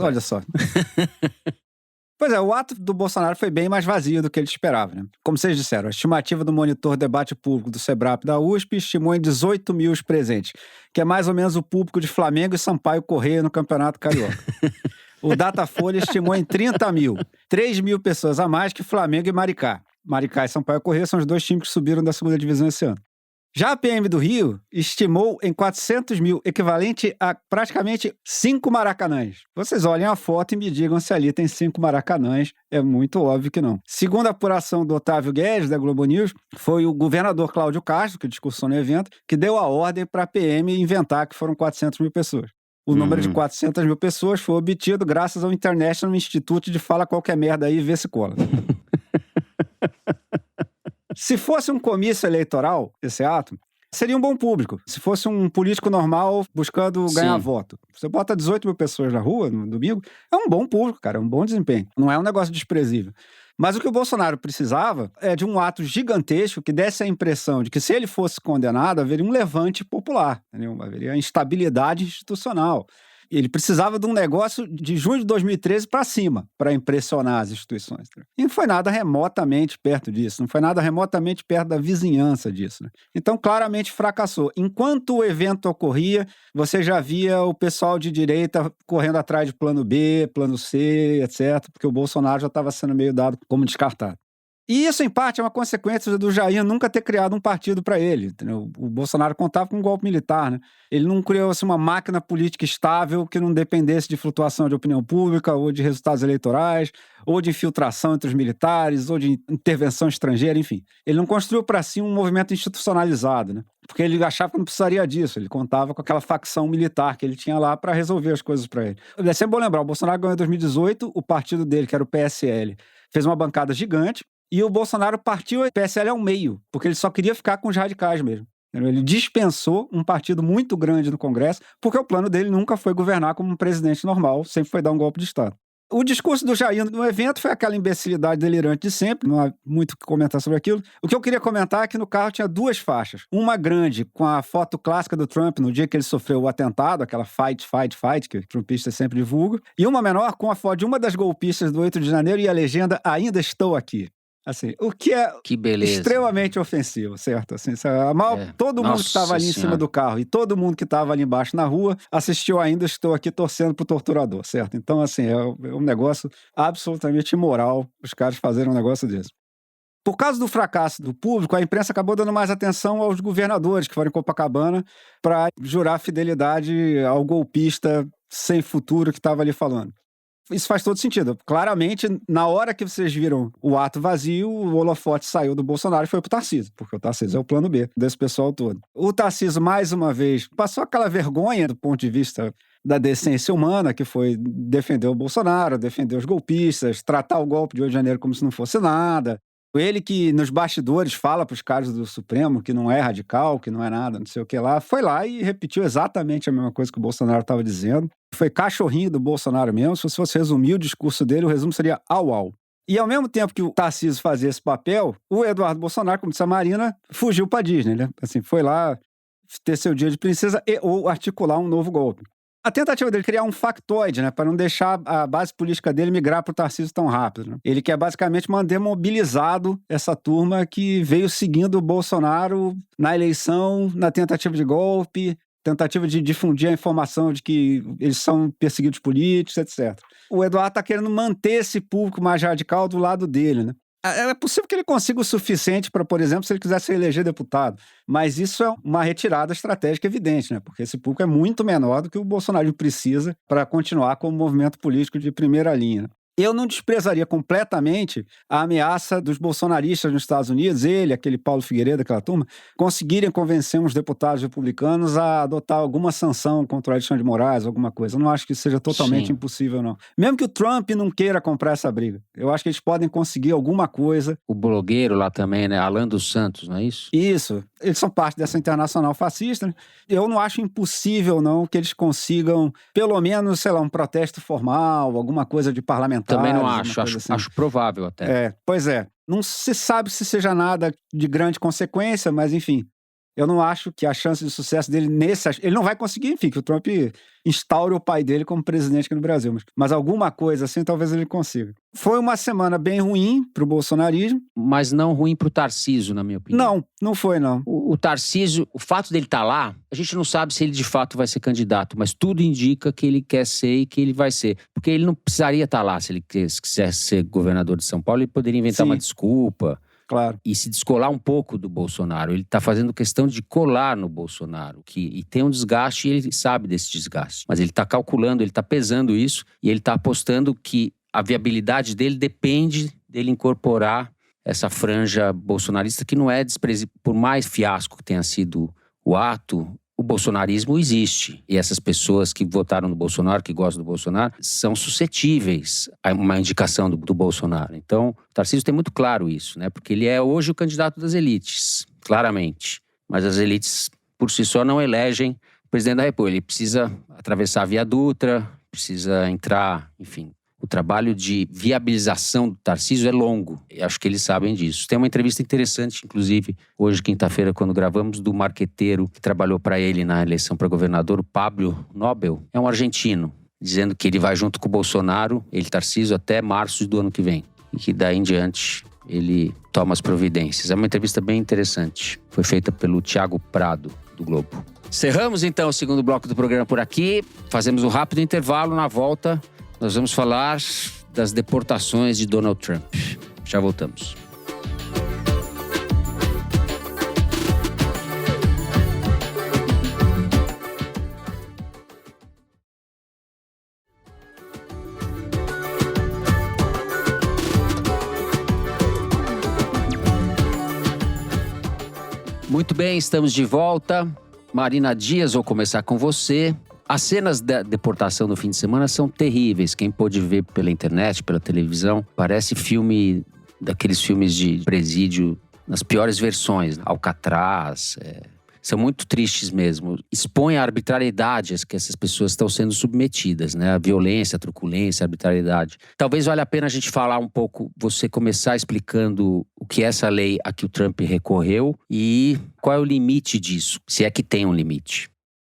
olha só. Pois é, o ato do Bolsonaro foi bem mais vazio do que ele esperava, né? Como vocês disseram, a estimativa do monitor debate público do SEBRAP da USP estimou em 18 mil os presentes, que é mais ou menos o público de Flamengo e Sampaio Corrêa no Campeonato Carioca. O Datafolha estimou em 30 mil, 3 mil pessoas a mais que Flamengo e Maricá. Maricá e Sampaio Corrêa são os dois times que subiram da segunda divisão esse ano. Já a PM do Rio estimou em 400 mil, equivalente a praticamente 5 maracanãs. Vocês olhem a foto e me digam se ali tem 5 maracanãs. É muito óbvio que não. Segundo a apuração do Otávio Guedes, da Globo News, foi o governador Cláudio Castro, que discursou no evento, que deu a ordem para a PM inventar que foram 400 mil pessoas. O número de 400 mil pessoas foi obtido graças ao International Institute de Fala Qualquer Merda aí e vê se cola. Se fosse um comício eleitoral, esse ato, seria um bom público. Se fosse um político normal buscando ganhar voto. Você bota 18 mil pessoas na rua no domingo, é um bom público, cara, é um bom desempenho. Não é um negócio desprezível. Mas o que o Bolsonaro precisava é de um ato gigantesco que desse a impressão de que, se ele fosse condenado, haveria um levante popular, entendeu? Haveria instabilidade institucional. Ele precisava de um negócio de junho de 2013 para cima, para impressionar as instituições. E não foi nada remotamente perto disso, não foi nada remotamente perto da vizinhança disso. Então, claramente fracassou. Enquanto o evento ocorria, você já via o pessoal de direita correndo atrás de plano B, plano C, etc., porque o Bolsonaro já estava sendo meio dado como descartado. E isso, em parte, é uma consequência do Jair nunca ter criado um partido para ele. Entendeu? O Bolsonaro contava com um golpe militar, né? Ele não criou assim, uma máquina política estável que não dependesse de flutuação de opinião pública, ou de resultados eleitorais, ou de infiltração entre os militares, ou de intervenção estrangeira, enfim. Ele não construiu para si um movimento institucionalizado, né? Porque ele achava que não precisaria disso. Ele contava com aquela facção militar que ele tinha lá para resolver as coisas para ele. É sempre bom lembrar, o Bolsonaro ganhou em 2018, o partido dele, que era o PSL, fez uma bancada gigante, e o Bolsonaro partiu o PSL ao meio, porque ele só queria ficar com os radicais mesmo. Ele dispensou um partido muito grande no Congresso, porque o plano dele nunca foi governar como um presidente normal, sempre foi dar um golpe de Estado. O discurso do Jair no evento foi aquela imbecilidade delirante de sempre, não há muito o que comentar sobre aquilo. O que eu queria comentar é que no carro tinha 2 faixas. Uma grande, com a foto clássica do Trump no dia que ele sofreu o atentado, aquela fight, que o trumpista sempre divulga, e uma menor com a foto de uma das golpistas do 8 de janeiro e a legenda "Ainda estou aqui". Assim, o que é extremamente ofensivo, certo? Assim, todo mundo que estava ali em cima do carro e todo mundo que estava ali embaixo na rua assistiu "Ainda estou aqui" torcendo pro torturador, certo? Então, assim, é um negócio absolutamente imoral os caras fazerem um negócio desse. Por causa do fracasso do público, a imprensa acabou dando mais atenção aos governadores que foram em Copacabana para jurar fidelidade ao golpista sem futuro que estava ali falando. Isso faz todo sentido. Claramente, na hora que vocês viram o ato vazio, o holofote saiu do Bolsonaro e foi pro Tarcísio, porque o Tarcísio é o plano B desse pessoal todo. O Tarcísio, mais uma vez, passou aquela vergonha do ponto de vista da decência humana, que foi defender o Bolsonaro, defender os golpistas, tratar o golpe de 8 de janeiro como se não fosse nada. Ele que nos bastidores fala para os caras do Supremo que não é radical, que não é nada, não sei o que lá, foi lá e repetiu exatamente a mesma coisa que o Bolsonaro estava dizendo. Foi cachorrinho do Bolsonaro mesmo. Se você fosse resumir o discurso dele, o resumo seria au. E ao mesmo tempo que o Tarcísio fazia esse papel, o Eduardo Bolsonaro, como disse a Marina, fugiu para Disney, né? Assim, foi lá ter seu dia de princesa ou articular um novo golpe. A tentativa dele criar um factoide, né, para não deixar a base política dele migrar para o Tarcísio tão rápido. Né? Ele quer basicamente manter mobilizado essa turma que veio seguindo o Bolsonaro na eleição, na tentativa de golpe, tentativa de difundir a informação de que eles são perseguidos políticos, etc. O Eduardo está querendo manter esse público mais radical do lado dele, né? É possível que ele consiga o suficiente para, por exemplo, se ele quisesse eleger deputado. Mas isso é uma retirada estratégica evidente, né? Porque esse público é muito menor do que o Bolsonaro precisa para continuar como movimento político de primeira linha. Eu não desprezaria completamente a ameaça dos bolsonaristas nos Estados Unidos, aquele Paulo Figueiredo, aquela turma, conseguirem convencer uns deputados republicanos a adotar alguma sanção contra o Alexandre de Moraes, alguma coisa. Eu não acho que isso seja totalmente impossível, não. Mesmo que o Trump não queira comprar essa briga, eu acho que eles podem conseguir alguma coisa. O blogueiro lá também, né? Alan dos Santos, não é isso? Isso. Eles são parte dessa internacional fascista, né? Eu não acho impossível, não, que eles consigam, pelo menos, sei lá, um protesto formal, alguma coisa de parlamentar. Também não acho, acho provável até. Pois é. Não se sabe se seja nada de grande consequência, mas enfim, eu não acho que a chance de sucesso dele ele não vai conseguir, enfim, que o Trump instaure o pai dele como presidente aqui no Brasil, mas alguma coisa assim talvez ele consiga. Foi uma semana bem ruim pro bolsonarismo. Mas não ruim pro Tarcísio, na minha opinião. Não foi, não. O Tarcísio, o fato dele estar lá, a gente não sabe se ele de fato vai ser candidato, mas tudo indica que ele quer ser e que ele vai ser. Porque ele não precisaria estar lá se ele quisesse ser governador de São Paulo, ele poderia inventar uma desculpa. Claro. E se descolar um pouco do Bolsonaro. Ele está fazendo questão de colar no Bolsonaro. E tem um desgaste e ele sabe desse desgaste. Mas ele está calculando, ele está pesando isso e ele está apostando que a viabilidade dele depende dele incorporar essa franja bolsonarista que não é desprezível. Por mais fiasco que tenha sido o ato, o bolsonarismo existe. E essas pessoas que votaram no Bolsonaro, que gostam do Bolsonaro, são suscetíveis a uma indicação do Bolsonaro. Então, o Tarcísio tem muito claro isso, né? Porque ele é hoje o candidato das elites, claramente. Mas as elites, por si só, não elegem o presidente da República. Ele precisa atravessar a Via Dutra, precisa entrar, enfim. O trabalho de viabilização do Tarcísio é longo. E acho que eles sabem disso. Tem uma entrevista interessante, inclusive, hoje, quinta-feira, quando gravamos, do marqueteiro que trabalhou para ele na eleição para governador, o Pablo Nobel. É um argentino, dizendo que ele vai junto com o Bolsonaro, Tarcísio, até março do ano que vem. E que daí em diante ele toma as providências. É uma entrevista bem interessante. Foi feita pelo Thiago Prado, do Globo. Cerramos, então, o segundo bloco do programa por aqui. Fazemos um rápido intervalo. Na volta, nós vamos falar das deportações de Donald Trump. Já voltamos. Muito bem, estamos de volta. Marina Dias, vou começar com você. As cenas da deportação do fim de semana são terríveis. Quem pôde ver pela internet, pela televisão, parece filme daqueles filmes de presídio nas piores versões. Alcatraz, são muito tristes mesmo. Expõe a arbitrariedade que essas pessoas estão sendo submetidas, né? A violência, a truculência, a arbitrariedade. Talvez valha a pena a gente falar um pouco, você começar explicando o que é essa lei a que o Trump recorreu e qual é o limite disso, se é que tem um limite.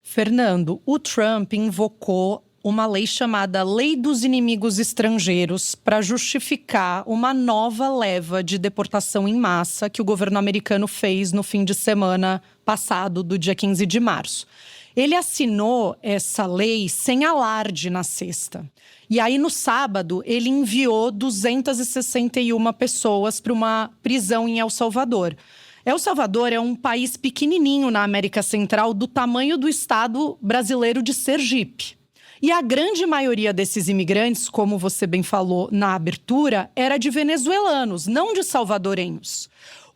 Fernando, o Trump invocou uma lei chamada Lei dos Inimigos Estrangeiros para justificar uma nova leva de deportação em massa que o governo americano fez no fim de semana passado, do dia 15 de março. Ele assinou essa lei sem alarde na sexta. E aí, no sábado, ele enviou 261 pessoas para uma prisão em El Salvador. El Salvador é um país pequenininho na América Central, do tamanho do estado brasileiro de Sergipe. E a grande maioria desses imigrantes, como você bem falou na abertura, era de venezuelanos, não de salvadorenhos.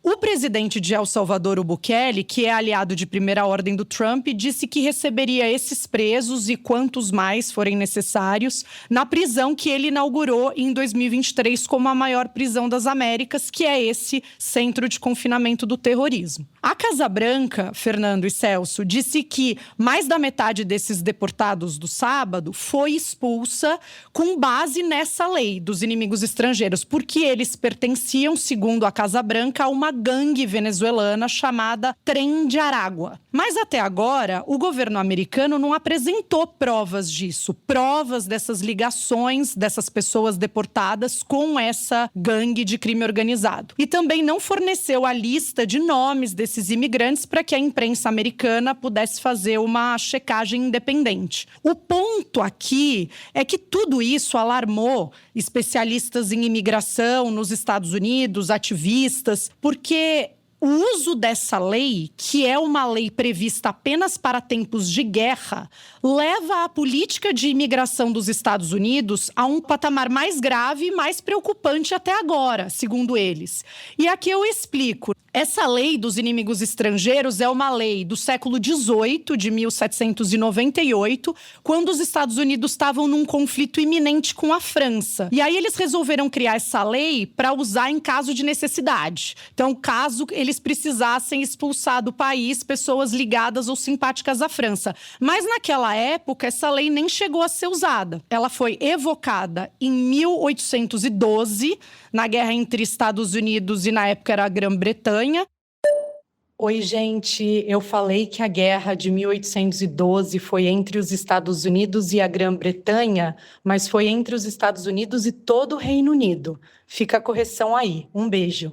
O presidente de El Salvador, o Bukele, que é aliado de primeira ordem do Trump, disse que receberia esses presos e quantos mais forem necessários na prisão que ele inaugurou em 2023 como a maior prisão das Américas, que é esse centro de confinamento do terrorismo. A Casa Branca, Fernando e Celso, disse que mais da metade desses deportados do sábado foi expulsa com base nessa lei dos inimigos estrangeiros, porque eles pertenciam, segundo a Casa Branca, a uma gangue venezuelana chamada Trem de Aragua. Mas até agora, o governo americano não apresentou provas disso, provas dessas ligações dessas pessoas deportadas com essa gangue de crime organizado. E também não forneceu a lista de nomes desses imigrantes para que a imprensa americana pudesse fazer uma checagem independente. O ponto aqui é que tudo isso alarmou especialistas em imigração nos Estados Unidos, ativistas, porque O uso dessa lei, que é uma lei prevista apenas para tempos de guerra, leva a política de imigração dos Estados Unidos a um patamar mais grave e mais preocupante até agora, segundo eles. E aqui eu explico. Essa lei dos inimigos estrangeiros é uma lei do século XVIII, de 1798, quando os Estados Unidos estavam num conflito iminente com a França. E aí eles resolveram criar essa lei para usar em caso de necessidade. Então, caso eles precisassem expulsar do país pessoas ligadas ou simpáticas à França. Mas naquela época, essa lei nem chegou a ser usada. Ela foi evocada em 1812, na guerra entre Estados Unidos e, na época, era a Grã-Bretanha. Oi, gente. Eu falei que a guerra de 1812 foi entre os Estados Unidos e a Grã-Bretanha, mas foi entre os Estados Unidos e todo o Reino Unido. Fica a correção aí. Um beijo.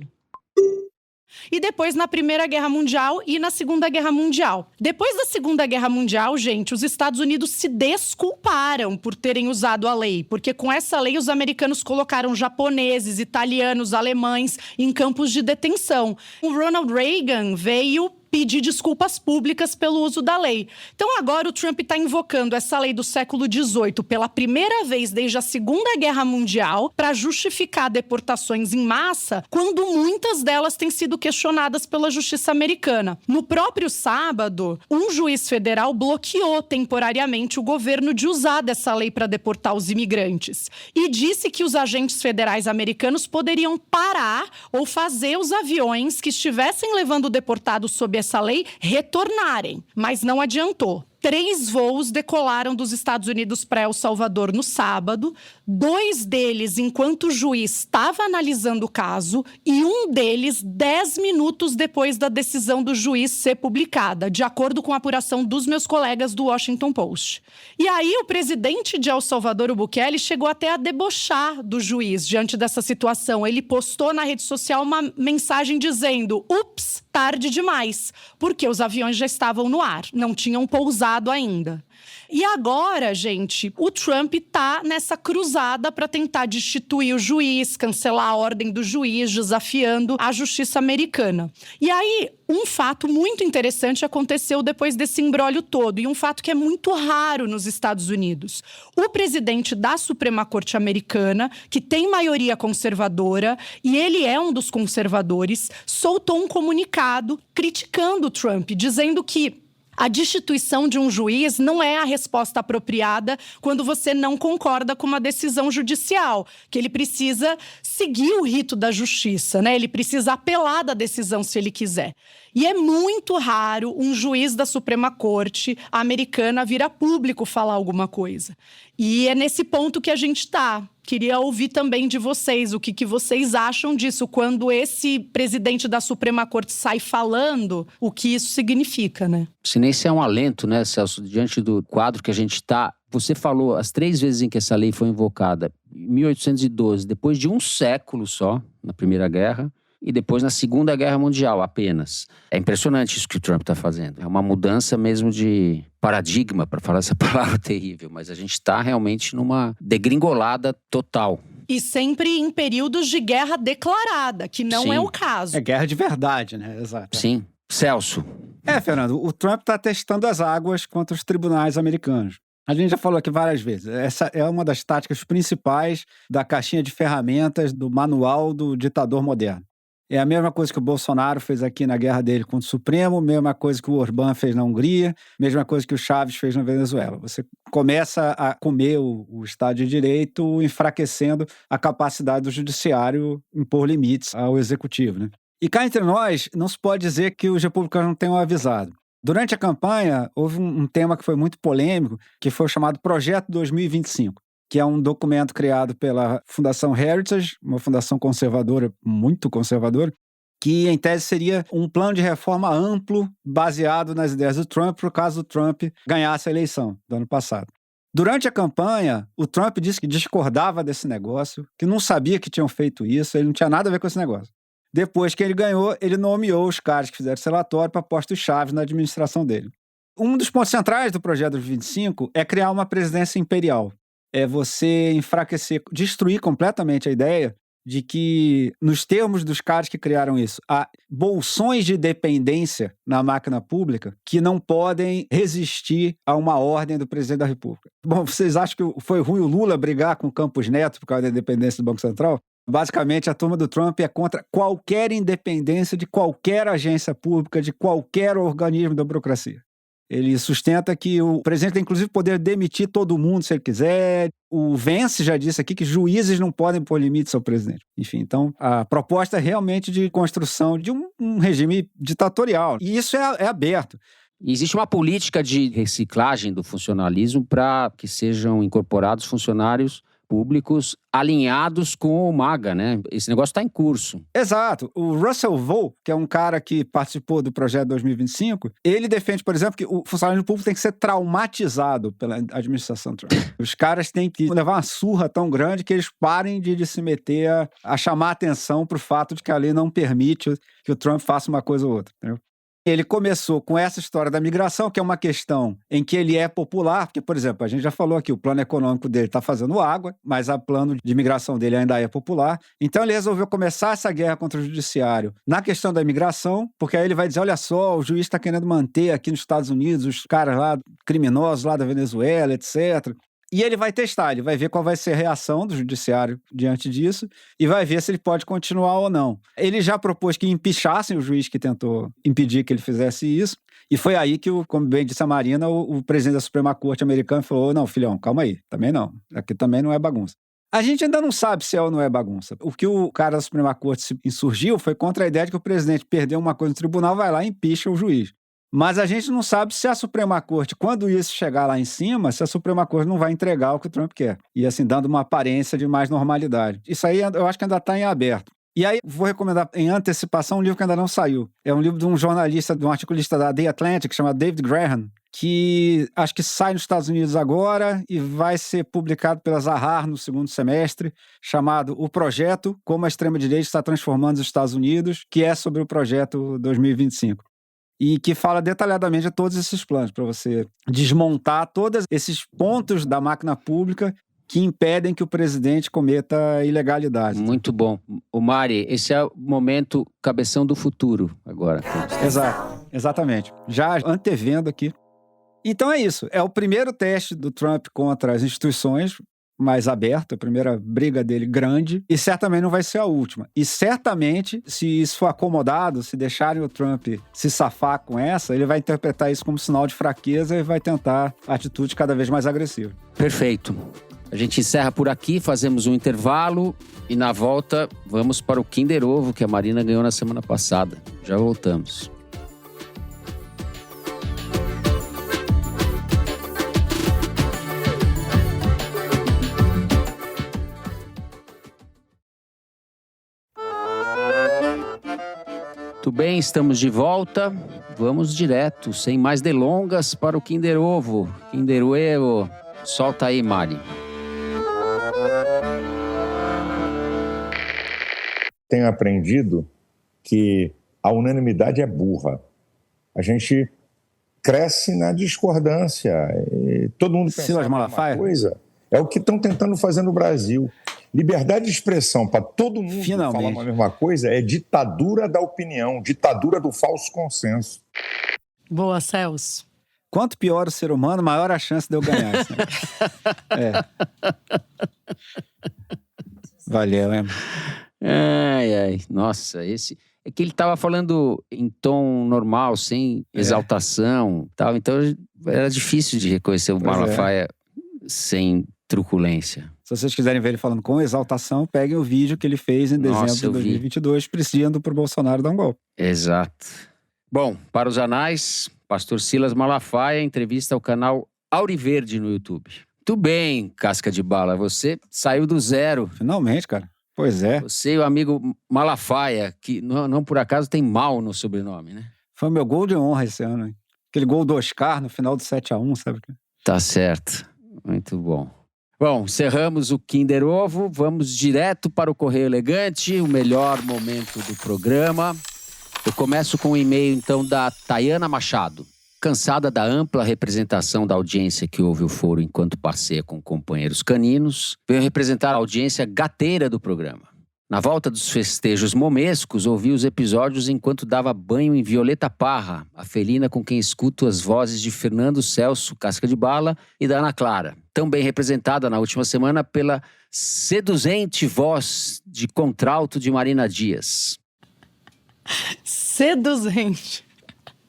E depois na Primeira Guerra Mundial e na Segunda Guerra Mundial. Depois da Segunda Guerra Mundial, gente, os Estados Unidos se desculparam por terem usado a lei, porque com essa lei os americanos colocaram japoneses, italianos, alemães em campos de detenção. O Ronald Reagan veio pedir desculpas públicas pelo uso da lei. Então agora o Trump está invocando essa lei do século XVIII pela primeira vez desde a Segunda Guerra Mundial para justificar deportações em massa, quando muitas delas têm sido questionadas pela justiça americana. No próprio sábado, um juiz federal bloqueou temporariamente o governo de usar dessa lei para deportar os imigrantes e disse que os agentes federais americanos poderiam parar ou fazer os aviões que estivessem levando deportados sob essa lei retornarem, mas não adiantou. 3 voos decolaram dos Estados Unidos para El Salvador no sábado, 2 deles enquanto o juiz estava analisando o caso e um deles 10 minutos depois da decisão do juiz ser publicada, de acordo com a apuração dos meus colegas do Washington Post. E aí o presidente de El Salvador, o Bukele, chegou até a debochar do juiz diante dessa situação. Ele postou na rede social uma mensagem dizendo: "Ups, tarde demais", porque os aviões já estavam no ar, não tinham pousado ainda. E agora, gente, o Trump tá nessa cruzada para tentar destituir o juiz, cancelar a ordem do juiz, desafiando a justiça americana. E aí, um fato muito interessante aconteceu depois desse imbróglio todo, e um fato que é muito raro nos Estados Unidos. O presidente da Suprema Corte americana, que tem maioria conservadora, e ele é um dos conservadores, soltou um comunicado criticando o Trump, dizendo que a destituição de um juiz não é a resposta apropriada quando você não concorda com uma decisão judicial, que ele precisa seguir o rito da justiça, né? Ele precisa apelar da decisão se ele quiser. E é muito raro um juiz da Suprema Corte americana vir a público falar alguma coisa. E é nesse ponto que a gente está. Queria ouvir também de vocês o que vocês acham disso, quando esse presidente da Suprema Corte sai falando, o que isso significa, né? Se nem se é um alento, né, Celso, diante do quadro que a gente está. Você falou as 3 vezes em que essa lei foi invocada. Em 1812, depois de um século só, na Primeira Guerra, e depois na Segunda Guerra Mundial apenas. É impressionante isso que o Trump está fazendo. É uma mudança mesmo de paradigma, para falar essa palavra terrível, mas a gente está realmente numa degringolada total. E sempre em períodos de guerra declarada, que não Sim. é o caso. É guerra de verdade, né? Exato. Sim. Celso. Fernando, o Trump está testando as águas contra os tribunais americanos. A gente já falou aqui várias vezes. Essa é uma das táticas principais da caixinha de ferramentas do manual do ditador moderno. É a mesma coisa que o Bolsonaro fez aqui na guerra dele contra o Supremo, mesma coisa que o Orbán fez na Hungria, mesma coisa que o Chaves fez na Venezuela. Você começa a comer o Estado de Direito, enfraquecendo a capacidade do judiciário impor limites ao executivo, né? E cá entre nós, não se pode dizer que os republicanos não tenham avisado. Durante a campanha, houve um tema que foi muito polêmico, que foi o chamado Projeto 2025. Que é um documento criado pela Fundação Heritage, uma fundação conservadora, muito conservadora, que em tese seria um plano de reforma amplo, baseado nas ideias do Trump, por caso o Trump ganhasse a eleição do ano passado. Durante a campanha, o Trump disse que discordava desse negócio, que não sabia que tinham feito isso, ele não tinha nada a ver com esse negócio. Depois que ele ganhou, ele nomeou os caras que fizeram esse relatório para postos-chave na administração dele. Um dos pontos centrais do Projeto 25 é criar uma presidência imperial. É você enfraquecer, destruir completamente a ideia de que, nos termos dos caras que criaram isso, há bolsões de dependência na máquina pública que não podem resistir a uma ordem do presidente da República. Bom, vocês acham que foi ruim o Lula brigar com o Campos Neto por causa da independência do Banco Central? Basicamente, a turma do Trump é contra qualquer independência de qualquer agência pública, de qualquer organismo da burocracia. Ele sustenta que o presidente tem, inclusive, poder demitir todo mundo se ele quiser. O Vance já disse aqui que juízes não podem pôr limites ao presidente. Enfim, então, a proposta é realmente de construção de um regime ditatorial. E isso é aberto. E existe uma política de reciclagem do funcionalismo para que sejam incorporados funcionários públicos alinhados com o MAGA, né? Esse negócio está em curso. Exato. O Russell Vole, que é um cara que participou do projeto 2025, ele defende, por exemplo, que o funcionário público tem que ser traumatizado pela administração Trump. Os caras têm que levar uma surra tão grande que eles parem de se meter a chamar atenção para o fato de que a lei não permite que o Trump faça uma coisa ou outra, entendeu? Ele começou com essa história da migração, que é uma questão em que ele é popular, porque, por exemplo, a gente já falou aqui, o plano econômico dele está fazendo água, mas o plano de migração dele ainda é popular. Então ele resolveu começar essa guerra contra o judiciário na questão da imigração, porque aí ele vai dizer, olha só, o juiz está querendo manter aqui nos Estados Unidos os caras lá, criminosos lá da Venezuela, etc., e ele vai testar, ele vai ver qual vai ser a reação do judiciário diante disso e vai ver se ele pode continuar ou não. Ele já propôs que empichassem o juiz que tentou impedir que ele fizesse isso, e foi aí que, como bem disse a Marina, o presidente da Suprema Corte americana falou, não, filhão, calma aí, também não, aqui também não é bagunça. A gente ainda não sabe se é ou não é bagunça. O que o cara da Suprema Corte se insurgiu foi contra a ideia de que o presidente perdeu uma coisa no tribunal, vai lá e empicha o juiz. Mas a gente não sabe se a Suprema Corte, quando isso chegar lá em cima, se a Suprema Corte não vai entregar o que o Trump quer. E assim, dando uma aparência de mais normalidade. Isso aí eu acho que ainda está em aberto. E aí, vou recomendar em antecipação um livro que ainda não saiu. É um livro de um jornalista, de um articulista da The Atlantic, chamado David Graham, que acho que sai nos Estados Unidos agora e vai ser publicado pela Zahar no segundo semestre, chamado O Projeto, Como a Extrema-Direita está Transformando os Estados Unidos, que é sobre o Projeto 2025. E que fala detalhadamente de todos esses planos, para você desmontar todos esses pontos da máquina pública que impedem que o presidente cometa ilegalidade. Muito bom. O Mari, esse é o momento cabeção do futuro agora. Exato, exatamente. Já antevendo aqui. Então é isso. É o primeiro teste do Trump contra as instituições, mais aberto, a primeira briga dele grande, e certamente não vai ser a última. E certamente, se isso for acomodado, se deixarem o Trump se safar com essa, ele vai interpretar isso como sinal de fraqueza e vai tentar atitude cada vez mais agressiva. Perfeito. A gente encerra por aqui, fazemos um intervalo e na volta vamos para o Kinder Ovo que a Marina ganhou na semana passada. Já voltamos. Muito bem, estamos de volta. Vamos direto, sem mais delongas, para o Kinder Ovo. Kinder Ovo. Solta aí, Mari. Tenho aprendido que a unanimidade é burra. A gente cresce na discordância. E todo mundo pensa uma coisa. É o que estão tentando fazer no Brasil. Liberdade de expressão para todo mundo falar a mesma coisa é ditadura da opinião, ditadura do falso consenso. Boa, Celso. Quanto pior o ser humano, maior a chance de eu ganhar. Assim. Valeu, hein? Ai. Nossa, esse... É que ele estava falando em tom normal, sem exaltação. Tal, então era difícil de reconhecer o Malafaia sem truculência. Se vocês quiserem ver ele falando com exaltação, peguem o vídeo que ele fez em dezembro de 2022, presidindo pro Bolsonaro dar um golpe. Exato. Bom, para os anais, pastor Silas Malafaia, entrevista ao canal Auriverde no YouTube. Muito bem, casca de bala, você saiu do zero. Finalmente, cara. Pois é. Você e o amigo Malafaia, que não por acaso tem mal no sobrenome, né? Foi o meu gol de honra esse ano, hein? Aquele gol do Oscar no final do 7-1, sabe? Tá certo. Muito bom. Bom, encerramos o Kinder Ovo, vamos direto para o Correio Elegante, o melhor momento do programa. Eu começo com um e-mail, então, da Tayana Machado. Cansada da ampla representação da audiência que ouve o foro enquanto passeia com companheiros caninos, veio representar a audiência gateira do programa. Na volta dos festejos momescos, ouvi os episódios enquanto dava banho em Violeta Parra, a felina com quem escuto as vozes de Fernando Celso, Casca de Bala, e da Ana Clara, tão bem representada na última semana pela seduzente voz de contralto de Marina Dias. Seduzente.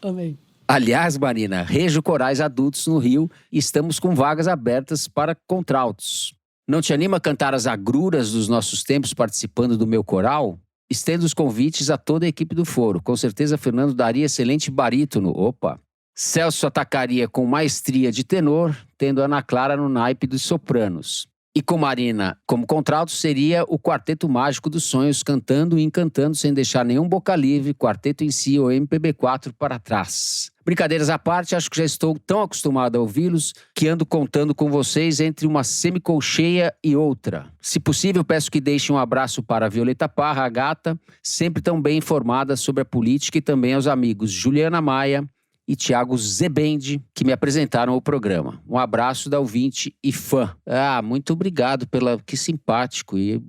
Amém. Aliás, Marina, rejo corais adultos no Rio e estamos com vagas abertas para contraltos. Não te anima a cantar as agruras dos nossos tempos participando do meu coral? Estendo os convites a toda a equipe do Foro. Com certeza, Fernando daria excelente barítono. Opa! Celso atacaria com maestria de tenor, tendo Ana Clara no naipe dos sopranos. E com Marina como contralto, seria o Quarteto Mágico dos Sonhos, cantando e encantando sem deixar nenhum boca livre, quarteto em si ou MPB4 para trás. Brincadeiras à parte, acho que já estou tão acostumado a ouvi-los que ando contando com vocês entre uma semicolcheia e outra. Se possível, peço que deixem um abraço para a Violeta Parra, a gata, sempre tão bem informada sobre a política, e também aos amigos Juliana Maia e Thiago Zebendi, que me apresentaram o programa. Um abraço da ouvinte e fã. Muito obrigado que simpático. E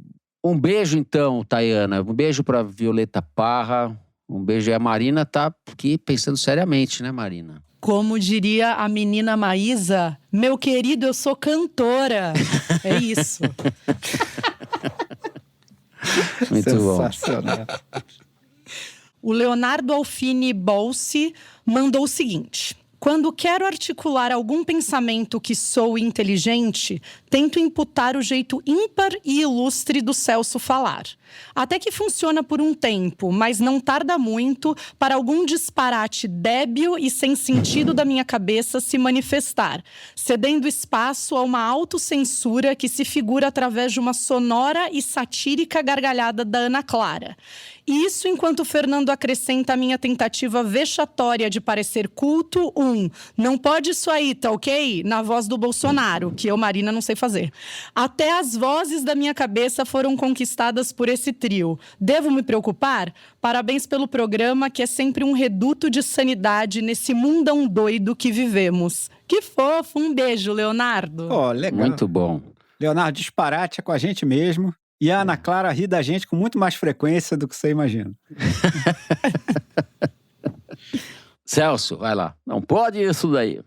um beijo então, Tayana. Um beijo para Violeta Parra. Um beijo. E a Marina tá aqui pensando seriamente, né, Marina? Como diria a menina Maísa, meu querido, eu sou cantora. É isso. Muito sensacional. Bom. O Leonardo Alfini Bolsi mandou o seguinte: quando quero articular algum pensamento que sou inteligente, tento imputar o jeito ímpar e ilustre do Celso falar. Até que funciona por um tempo, mas não tarda muito para algum disparate débil e sem sentido da minha cabeça se manifestar, cedendo espaço a uma autocensura que se figura através de uma sonora e satírica gargalhada da Ana Clara. Isso enquanto o Fernando acrescenta a minha tentativa vexatória de parecer culto, não pode isso aí, tá ok? Na voz do Bolsonaro, que eu, Marina, não sei fazer. Até as vozes da minha cabeça foram conquistadas por esse trio. Devo me preocupar? Parabéns pelo programa, que é sempre um reduto de sanidade nesse mundão doido que vivemos. Que fofo, um beijo, Leonardo. Legal. Muito bom. Leonardo, disparate é com a gente mesmo. E a Ana Clara ri da gente com muito mais frequência do que você imagina. Celso, vai lá. Não pode isso daí.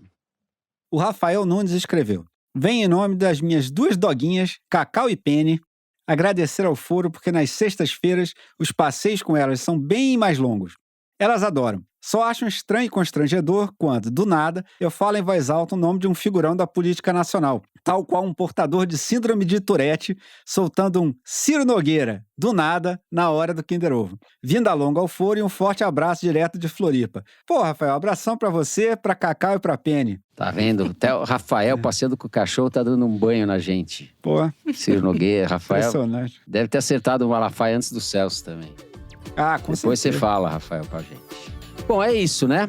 O Rafael Nunes escreveu: vem em nome das minhas 2 doguinhas, Cacau e Penny, agradecer ao Foro porque nas sextas-feiras os passeios com elas são bem mais longos. Elas adoram. Só acham estranho e constrangedor quando, do nada, eu falo em voz alta o nome de um figurão da política nacional, tal qual um portador de síndrome de Tourette, soltando um Ciro Nogueira, do nada, na hora do Kinder Ovo. Vinda longa ao Foro e um forte abraço direto de Floripa. Pô, Rafael, abração pra você, pra Cacau e pra Penny. Tá vendo? Até o Rafael, passeando com o cachorro, tá dando um banho na gente. Pô. Ciro Nogueira, Rafael. Impressionante. Deve ter acertado o Malafaia antes do Celso também. Com Depois certeza. você fala, Rafael, pra gente. Bom, é isso, né?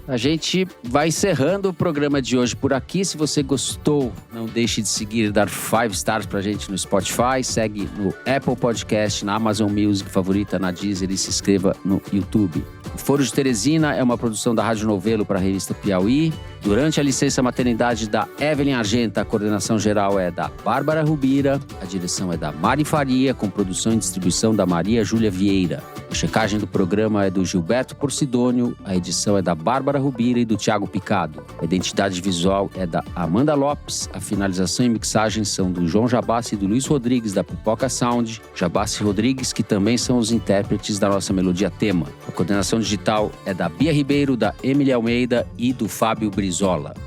A gente vai encerrando o programa de hoje por aqui. Se você gostou, não deixe de seguir e dar 5 stars pra gente no Spotify. Segue no Apple Podcast, na Amazon Music favorita, na Deezer e se inscreva no YouTube. O Foro de Teresina é uma produção da Rádio Novelo para a revista Piauí. Durante a licença maternidade da Evelyn Argenta, a coordenação geral é da Bárbara Rubira, a direção é da Mari Faria, com produção e distribuição da Maria Júlia Vieira. A checagem do programa é do Gilberto Porcidônio, a edição é da Bárbara Rubira e do Thiago Picado. A identidade visual é da Amanda Lopes, a finalização e mixagem são do João Jabassi e do Luiz Rodrigues, da Pipoca Sound. Jabassi e Rodrigues, que também são os intérpretes da nossa melodia tema. A coordenação digital é da Bia Ribeiro, da Emily Almeida e do Fábio Brizola.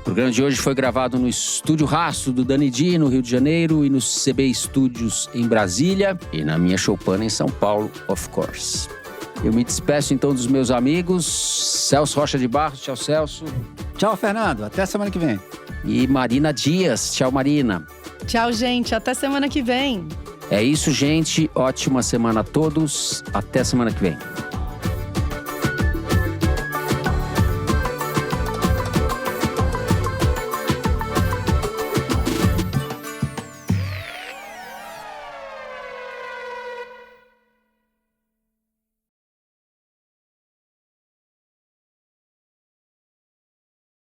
O programa de hoje foi gravado no Estúdio Rastro do Dani Di, no Rio de Janeiro, e no CB Studios em Brasília, e na minha Choupana em São Paulo, of course. Eu me despeço então dos meus amigos, Celso Rocha de Barros, tchau Celso. Tchau, Fernando, até semana que vem. E Marina Dias, tchau Marina. Tchau, gente, até semana que vem. É isso, gente, ótima semana a todos, até semana que vem.